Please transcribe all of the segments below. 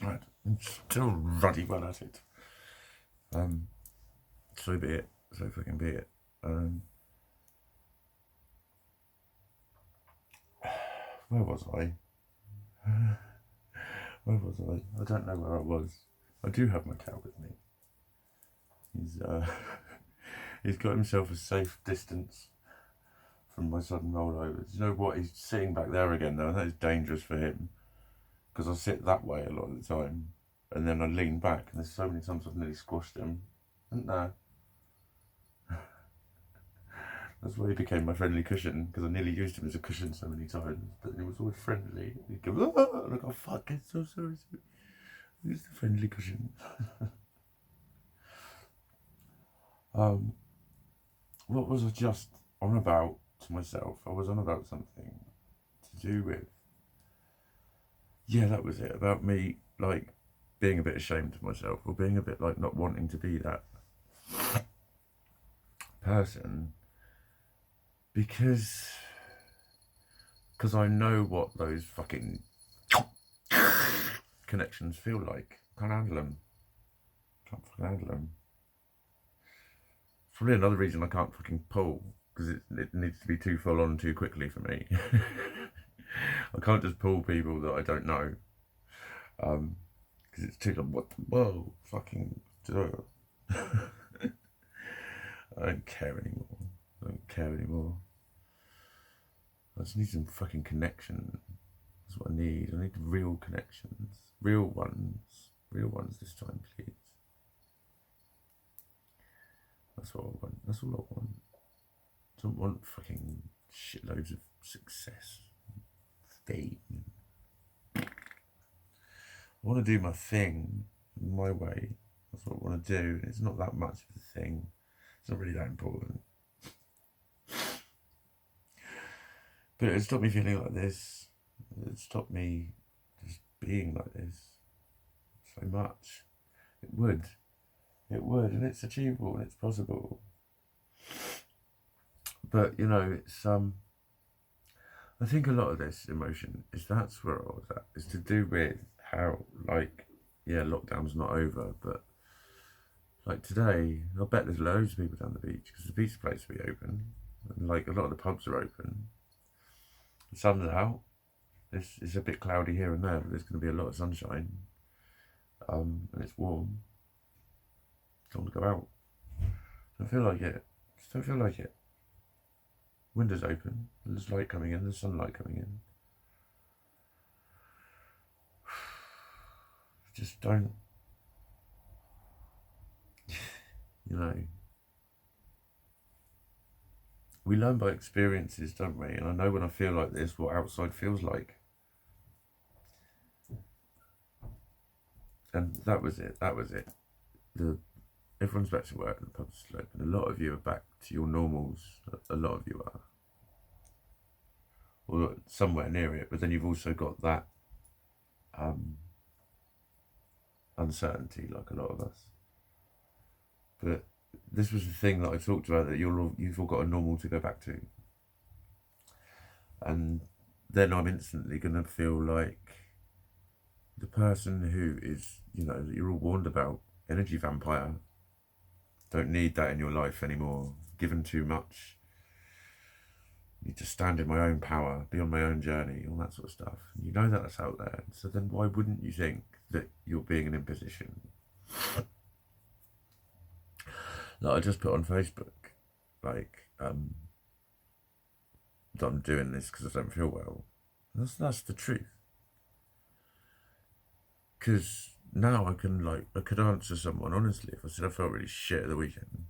Right, I'm still ruddy well at it. So be it. So fucking be it. Where was I? Where was I? I don't know where I was. I do have my cat with me. He's he's got himself a safe distance from my sudden rollovers. You know what? He's sitting back there again though, and that is dangerous for him because I sit that way a lot of the time, and then I lean back, and there's so many times I've nearly squashed him. And that's why he became my friendly cushion, because I nearly used him as a cushion so many times. But he was always friendly. He'd go, ah! And I go, fuck, I'm so sorry. He's the friendly cushion. What was I just on about to myself? I was on about something to do with. Yeah, that was it. About me, like, being a bit ashamed of myself, or being a bit, like, not wanting to be that person. Because I know what those fucking connections feel like. Can't handle them. Can't fucking handle them. It's probably another reason I can't fucking pull, because it needs to be too full on too quickly for me. I can't just pull people that I don't know, because it's too like, what? Whoa, fucking. I don't care anymore. I don't care anymore. I just need some fucking connection. That's what I need. I need real connections. Real ones. Real ones this time, please. That's what I want. That's all I want. I don't want fucking shitloads of success. Fame. I want to do my thing my way. That's what I want to do. It's not that much of a thing. It's not really that important. But it stopped me feeling like this. It stopped me just being like this so much. It would. It would, and it's achievable and it's possible. But you know, it's I think a lot of this emotion is that's where I was at. Is to do with how, like, yeah, lockdown's not over, but like today, I bet there's loads of people down the beach because the beach place will be open, and like a lot of the pubs are open. The sun's out. It's a bit cloudy here and there, but there's going to be a lot of sunshine, and it's warm. Don't want to go out. Don't feel like it. Just don't feel like it. Windows open. There's light coming in. There's sunlight coming in. Just don't. You know. We learn by experiences, don't we? And I know when I feel like this, what outside feels like. And that was it. That was it. Everyone's back to work. The pub's still open. A lot of you are back to your normals. A lot of you are. Or somewhere near it. But then you've also got that uncertainty, like a lot of us. But this was the thing that I talked about, that you've all got a normal to go back to. And then I'm instantly going to feel like the person who is, you know, that you're all warned about, energy vampire. Don't need that in your life anymore. Given too much. Need to stand in my own power, be on my own journey, all that sort of stuff. You know that that's out there. So then why wouldn't you think that you're being an imposition? Like I just put on Facebook, like, that I'm doing this because I don't feel well. That's the truth. Because now I could answer someone honestly if I said I felt really shit at the weekend.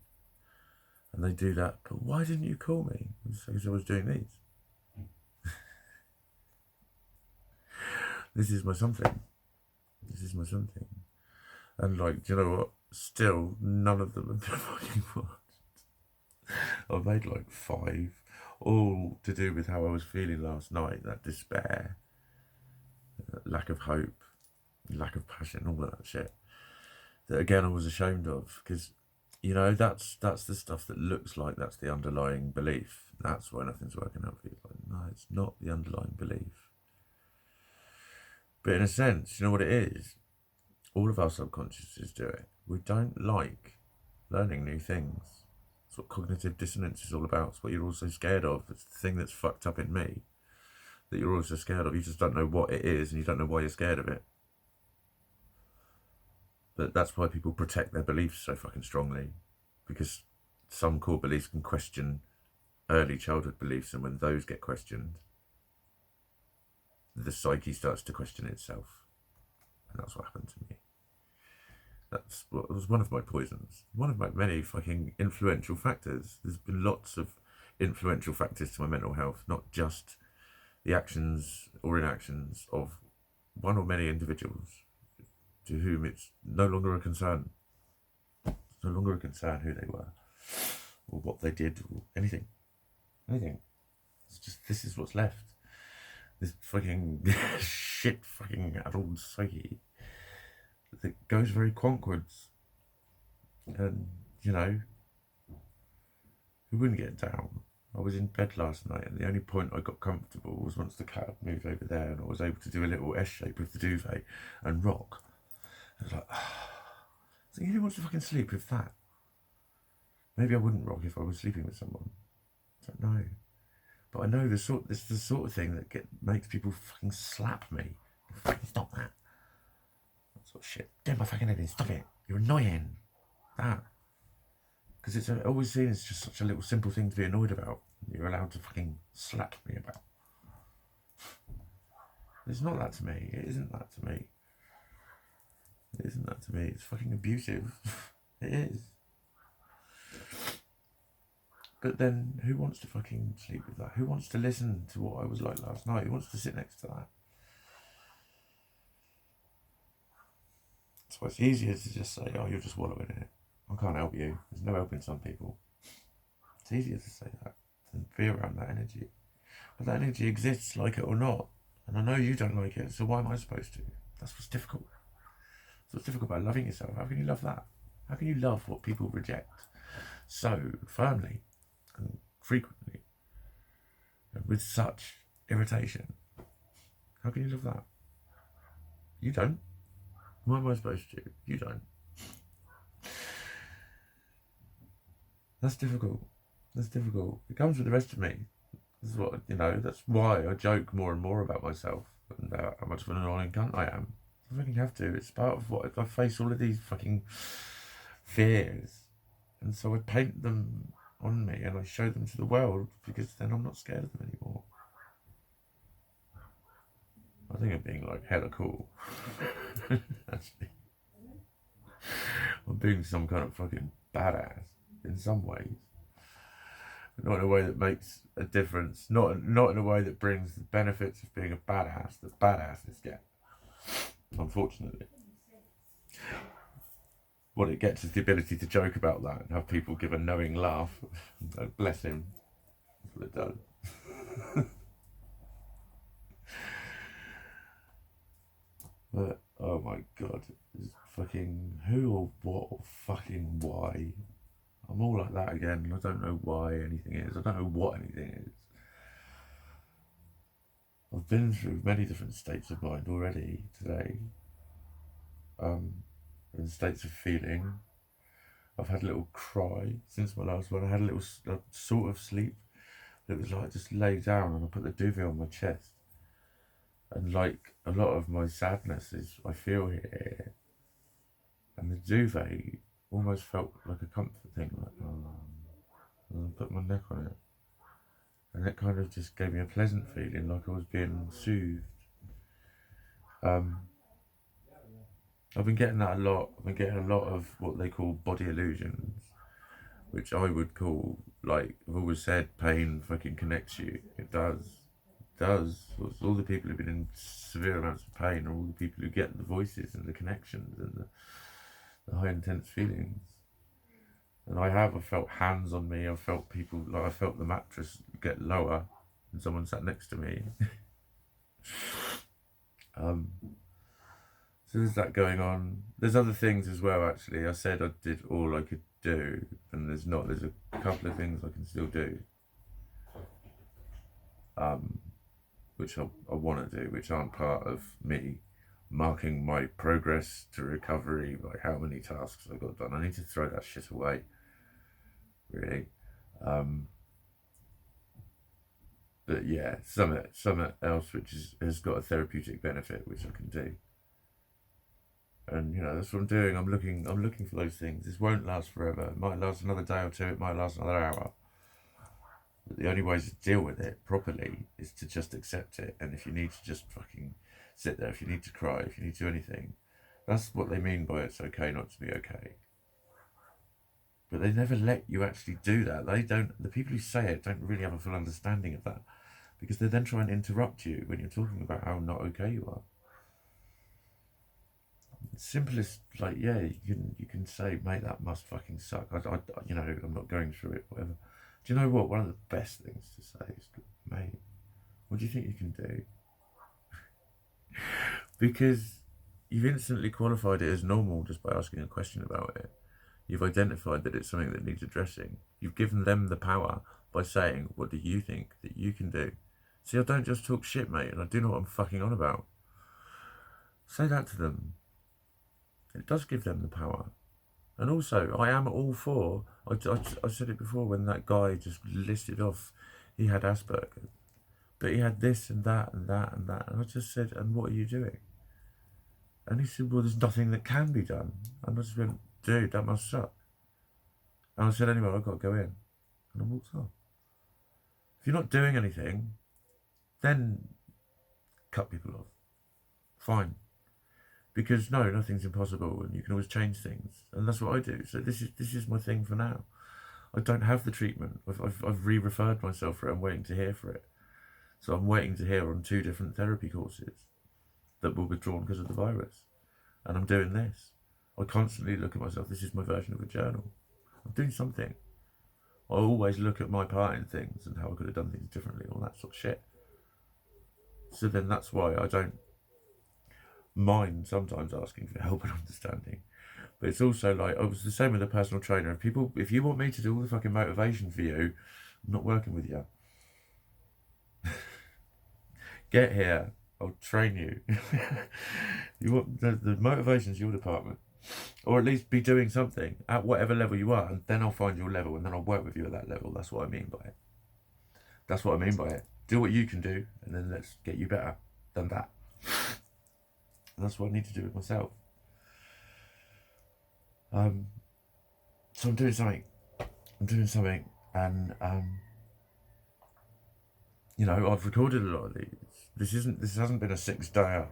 And they do that, but why didn't you call me? Because I was doing these. This is my something. This is my something. And like, do you know what? Still, none of them have been fucking watched. I've made like 5, all to do with how I was feeling last night, that despair, lack of hope, lack of passion, all of that shit. That again I was ashamed of, because you know that's the stuff that looks like that's the underlying belief. That's why nothing's working out for you. Like, no, it's not the underlying belief. But in a sense, you know what it is? All of our subconsciouses do it. We don't like learning new things. That's what cognitive dissonance is all about. It's what you're also scared of. It's the thing that's fucked up in me that you're also scared of. You just don't know what it is and you don't know why you're scared of it. But that's why people protect their beliefs so fucking strongly, because some core beliefs can question early childhood beliefs, and when those get questioned, the psyche starts to question itself. And that's what happened to me. That's what was one of my poisons. One of my many fucking influential factors. There's been lots of influential factors to my mental health, not just the actions or inactions of one or many individuals to whom it's no longer a concern. It's no longer a concern who they were or what they did or anything. It's just, this is what's left. This fucking shit fucking adult psyche that goes very quonkwards. And, you know, who wouldn't get down? I was in bed last night, and the only point I got comfortable was once the cat had moved over there and I was able to do a little S shape with the duvet and rock. I was like, so you want to fucking sleep with that? Maybe I wouldn't rock if I was sleeping with someone. I don't know. But I know it's the sort of thing that makes people fucking slap me. Fucking stop that. That sort of shit. Get my fucking head in. Stop it. You're annoying. That. Because it's always seen as just such a little simple thing to be annoyed about. You're allowed to fucking slap me about. It's not that to me. It isn't that to me. It isn't that to me. It's fucking abusive. It is. But then, who wants to fucking sleep with that? Who wants to listen to what I was like last night? Who wants to sit next to that? So it's easier to just say, oh, you're just wallowing in it. I can't help you. There's no helping some people. It's easier to say that than be around that energy. But that energy exists, like it or not. And I know you don't like it, so why am I supposed to? That's what's difficult. That's what's difficult about loving yourself. How can you love that? How can you love what people reject so firmly and frequently and with such irritation? How can you love that? You don't. Why am I supposed to? You don't. That's difficult. That's difficult. It comes with the rest of me. This is what, you know, that's why I joke more and more about myself and how much of an annoying cunt I am. I fucking have to. It's part of what I face all of these fucking fears. And so I paint them on me and I show them to the world, because then I'm not scared of them anymore. I think I'm being like hella cool. Actually. I'm being some kind of fucking badass in some ways. Not in a way that makes a difference. Not in a way that brings the benefits of being a badass that badasses get. Unfortunately. What it gets is the ability to joke about that and have people give a knowing laugh. Bless him. That's what it does. But, oh my god. It's fucking who or what or fucking why. I'm all like that again. I don't know why anything is. I don't know what anything is. I've been through many different states of mind already today. In states of feeling. I've had a little cry since my last one. I had a little sort of sleep. It was like I just lay down and I put the duvet on my chest. And like a lot of my sadness is I feel here. And the duvet almost felt like a comfort thing. Like, and I put my neck on it. And it kind of just gave me a pleasant feeling, like I was being soothed. I've been getting that a lot. I've been getting a lot of what they call body illusions, which I would call, like, I've always said, pain fucking connects you. It does. It does. All the people who've been in severe amounts of pain are all the people who get the voices and the connections and the high intense feelings. And I felt hands on me. I felt people, like I felt the mattress get lower and someone sat next to me. So there's that going on. There's other things as well, actually. I said I did all I could do, and there's a couple of things I can still do. Which I want to do, which aren't part of me, marking my progress to recovery, like how many tasks I got done. I need to throw that shit away, really. But yeah, something else which has got a therapeutic benefit, which I can do. And that's what I'm doing. I'm looking for those things. This won't last forever. It might last another day or two. It might last another hour. But the only way to deal with it properly is to just accept it. And if you need to just fucking sit there, if you need to cry, if you need to do anything, that's what they mean by it's okay not to be okay. But they never let you actually do that. They don't. The people who say it don't really have a full understanding of that, because they then try and interrupt you when you're talking about how not okay you are. Simplest, like, yeah, you can say, mate, that must fucking suck. I'm not going through it, whatever. Do you know what? One of the best things to say is, mate, what do you think you can do? Because you've instantly qualified it as normal just by asking a question about it. You've identified that it's something that needs addressing. You've given them the power by saying, what do you think that you can do? See, I don't just talk shit, mate, and I do know what I'm fucking on about. Say that to them. It does give them the power. And also, I am all for, I said it before when that guy just listed off, he had Asperger's, but he had this and that and that and that. And I just said, and what are you doing? And he said, well, there's nothing that can be done. And I just went, dude, that must suck. And I said, anyway, I've got to go in. And I walked off. If you're not doing anything, then cut people off. Fine. Because no, nothing's impossible, and you can always change things, and that's what I do. So this is my thing for now. I don't have the treatment. I've re-referred myself for it. I'm waiting to hear for it. So I'm waiting to hear on 2 different therapy courses that were withdrawn because of the virus, and I'm doing this. I constantly look at myself. This is my version of a journal. I'm doing something. I always look at my part in things and how I could have done things differently, all that sort of shit. So then that's why I don't mind sometimes asking for help and understanding. But it's also like, I was the same with a personal trainer. If you want me to do all the fucking motivation for you, I'm not working with you. Get here, I'll train you. You want the motivation's your department, or at least be doing something at whatever level you are, and then I'll find your level, and then I'll work with you at that level. That's what I mean by it. That's what I mean by it. Do what you can do, and then let's get you better than that. And that's what I need to do with myself. So I'm doing something, and I've recorded a lot of these. This hasn't been a 6-dayer.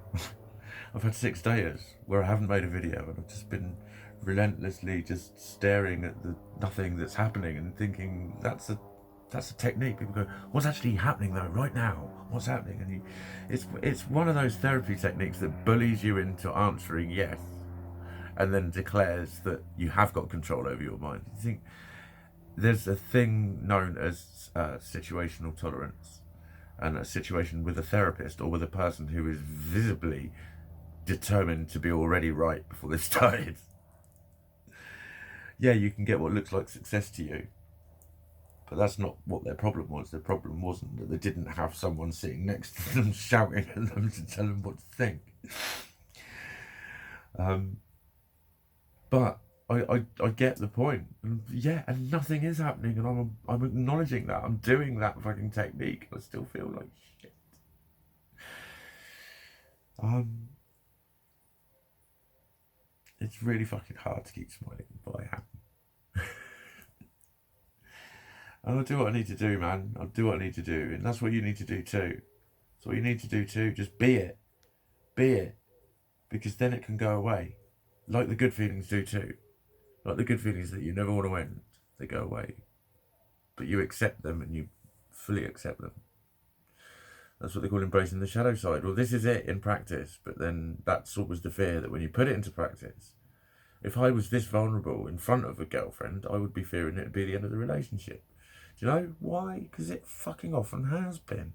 I've had 6 days where I haven't made a video, and I've just been relentlessly just staring at the nothing that's happening and thinking that's a technique. People go, what's actually happening though right now? What's happening? And it's one of those therapy techniques that bullies you into answering yes, and then declares that you have got control over your mind. You think there's a thing known as situational tolerance, and a situation with a therapist or with a person who is visibly determined to be already right before they started. Yeah, you can get what looks like success to you, but that's not what their problem was. Their problem wasn't that they didn't have someone sitting next to them shouting at them to tell them what to think. But I get the point. And yeah, and nothing is happening, and I'm acknowledging that. I'm doing that fucking technique. I still feel like shit. It's really fucking hard to keep smiling, but I am. And I'll do what I need to do, man. I'll do what I need to do, and that's what you need to do too. That's what you need to do too. Just be it, because then it can go away, like the good feelings do too. Like the good feelings that you never want to end, they go away, but you accept them and you fully accept them. That's what they call embracing the shadow side. Well, this is it in practice, but then that's always the fear that when you put it into practice, if I was this vulnerable in front of a girlfriend, I would be fearing it would be the end of the relationship. Do you know why? Because it fucking often has been.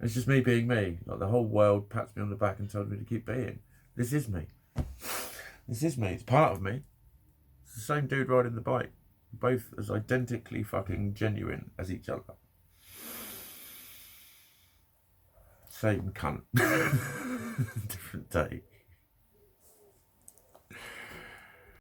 It's just me being me. Like the whole world pats me on the back and tells me to keep being. This is me. This is me. It's part of me. It's the same dude riding the bike. Both as identically fucking genuine as each other. Same cunt. Different day.